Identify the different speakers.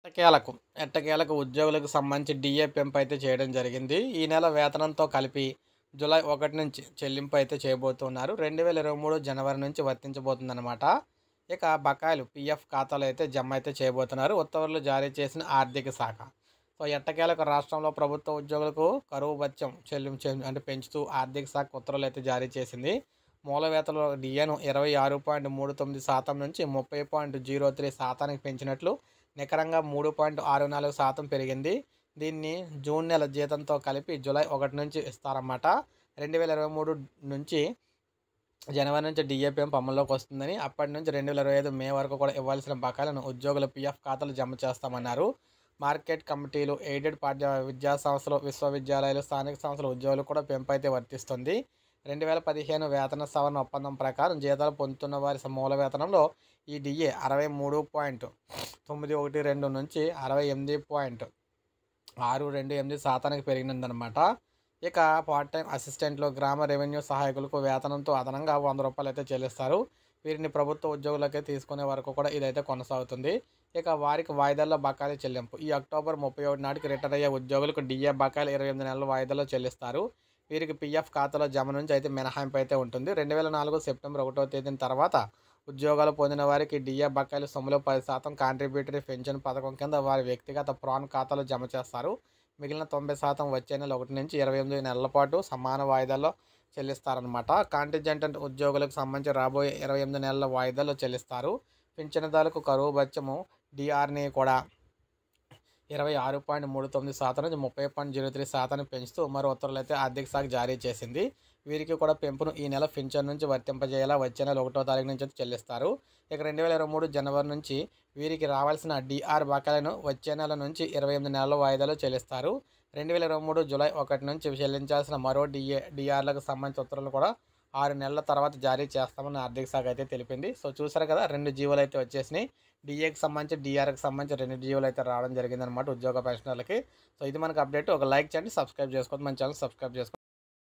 Speaker 1: ఎట్టకేలకు ఎట్టకేలకు ఉద్యోగులకు సంబంధించి డిఏ పెంపు అయితే చేయడం జరిగింది. ఈ నెల వేతనంతో కలిపి జూలై 1 నుంచి చెల్లింపు అయితే చేయబోతున్నారు. 2023 జనవరి నుంచి వర్తించబోతుందన్నమాట. ఇక బకాయిలు పీఎఫ్ ఖాతాలో అయితే జమ అయితే చేయబోతున్నారు. ఉత్తర్వులు జారీ చేసిన ఆర్థిక శాఖ. సో ఎట్టకేలకు రాష్ట్రంలో ప్రభుత్వ ఉద్యోగులకు కరువు భత్యం అంటే పెంచుతూ ఆర్థిక శాఖ ఉత్తర్వులు అయితే జారీ చేసింది. మూల వేతనంలో డిఏను 26.39% నుంచి 30.03% పెంచినట్లు నికరంగా 3.64% పెరిగింది. దీన్ని జూన్ నెల జీతంతో కలిపి జూలై 1 నుంచి ఇస్తారన్నమాట. 2023 నుంచి జనవరి నుంచి డిఏ పెంపు అమల్లోకి వస్తుందని, అప్పటి నుంచి 2025 మే వరకు కూడా ఇవ్వాల్సిన బకాయిలను ఉద్యోగుల పీఎఫ్ ఖాతాలు జమ చేస్తామన్నారు. మార్కెట్ కమిటీలు, ఎయిడెడ్ విద్యా సంస్థలు, విశ్వవిద్యాలయాలు, స్థానిక సంస్థల ఉద్యోగులు కూడా పెంపు అయితే వర్తిస్తుంది. 2015 వేతన సవరణ ఒప్పందం ప్రకారం జీతాలు పొందుతున్న వారి మూల వేతనంలో ఈ డిఏ 63.912 నుంచి 68.628% పెరిగిందనమాట. ఇక పార్ట్ టైం అసిస్టెంట్లు, గ్రామ రెవెన్యూ సహాయకులకు వేతనంతో అదనంగా ₹100 అయితే చెల్లిస్తారు. వీరిని ప్రభుత్వ ఉద్యోగులకే తీసుకునే వరకు కూడా ఇదైతే కొనసాగుతుంది. ఇక వారికి వాయిదాల్లో బకాయిల చెల్లింపు. ఈ అక్టోబర్ 31 నాటికి రిటైర్ అయ్యే ఉద్యోగులకు డిఏ బకాయిలు 28 నెలల వాయిదాల్లో చెల్లిస్తారు. వీరికి పీఎఫ్ ఖాతాలో జమ నుంచి అయితే మినహాయింపు అయితే ఉంటుంది. 2004 సెప్టెంబర్ 1వ తేదీన తర్వాత ఉద్యోగాలు పొందిన వారికి డిఏ బకాయిలు సొమ్ములో 10% కాంట్రిబ్యూటరీ పెన్షన్ పథకం కింద వారి వ్యక్తిగత ప్రాన్ ఖాతాలో జమ చేస్తారు. మిగిలిన 90% వచ్చే నెల 1 నుంచి 28 నెలల పాటు సమాన వాయిదాల్లో చెల్లిస్తారనమాట. కాంటింజెంట్ ఉద్యోగులకు సంబంధించి రాబోయే 28 నెలల వాయిదాల్లో చెల్లిస్తారు. పింఛనుదారులకు కరువు భత్యము డిఆర్ని కూడా 26.39% నుంచి 30.03% పెంచుతూ మరో ఉత్తర్వులు అయితే ఆర్థిక శాఖ జారీ చేసింది. వీరికి కూడా పెంపును ఈ నెల పింఛన్ నుంచి వర్తింపజేయాలా వచ్చే నెల 1వ తారీఖు నుంచి చెల్లిస్తారు. ఇక 2023 జనవరి నుంచి వీరికి రావాల్సిన డిఆర్ బకాయిలను వచ్చే నెల నుంచి 28 నెలల వాయిదాలో చెల్లిస్తారు. 2023 జూలై 1 నుంచి చెల్లించాల్సిన మరో డిఆర్లకు సంబంధించిన ఉత్తర్వులు కూడా 6 నెలల తర్వాత జారీ చేస్తామని ఆర్థిక శాఖ అయితే తెలిపింది. సో చూసారు కదా, 2 జీవోలు అయితే వచ్చేసినాయి. డిఏకి సంబంధించి, డిఆర్కి సంబంధించి 2 జీవోలు అయితే రావడం జరిగిందనమాట ఉద్యోగ పెన్షనర్లకి. సో ఇది మనకు అప్డేట్. ఒక లైక్ చేయండి, సబ్స్క్రైబ్ చేసుకోండి, మన ఛానల్ సబ్స్క్రైబ్ చేసుకోండి.